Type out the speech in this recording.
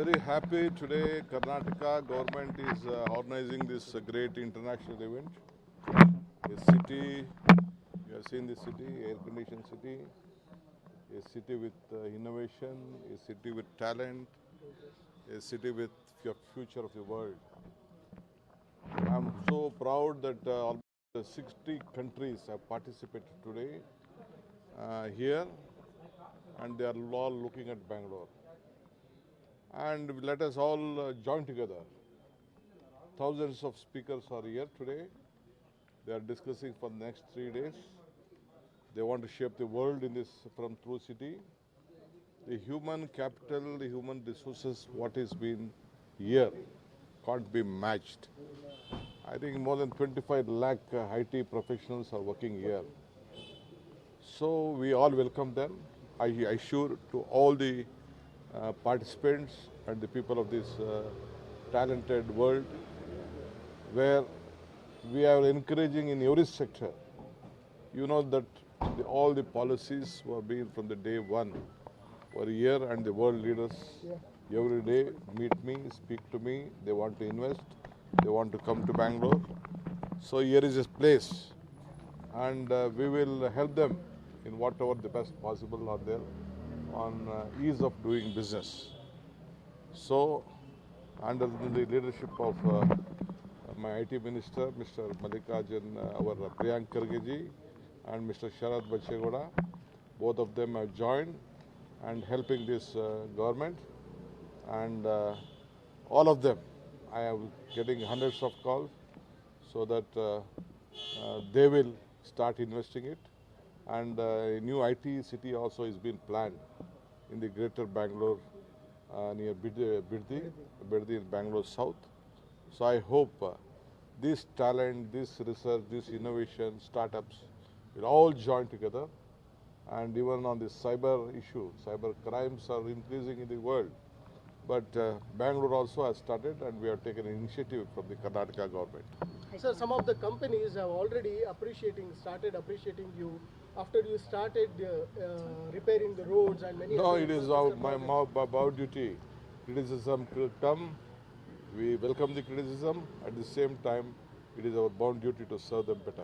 very happy today. Karnataka government is organizing this great international event. A city, you have seen the city, air-conditioned city, a city with innovation, a city with talent, a city with the future of the world. I'm so proud that almost 60 countries have participated today here, and they are all looking at Bangalore. And let us all join together. Thousands of speakers are here today. They are discussing for the next 3 days. They want to shape the world in this from through city. The human capital, the human resources, what is been here can't be matched. I think more than 25 lakh IT professionals are working here. So we all welcome them. I assure to all the participants and the people of this talented world where we are encouraging in every sector. You know that all the policies were being from the day one were here, and the world leaders every day meet me, speak to me. They want to invest. They want to come to Bangalore. So here is a place, and we will help them in whatever the best possible are there on ease of doing business. So under the leadership of my IT Minister, Mr. Mallikarjun, our Priyank Kharge, and Mr. Sharad Bachegowda, both of them have joined and helping this government. And all of them, I am getting hundreds of calls so that they will start investing it. And a new IT city also is being planned in the greater Bangalore near Biddi in Bangalore South. So I hope this talent, this research, this innovation, startups will all join together. And even on the cyber issue, cyber crimes are increasing in the world. But Bangalore also has started, and we have taken an initiative from the Karnataka government. Sir, some of the companies have already started appreciating you after you started repairing the roads and many. No, it is our duty. Criticism will come. We welcome the criticism. At the same time, it is our bound duty to serve them better.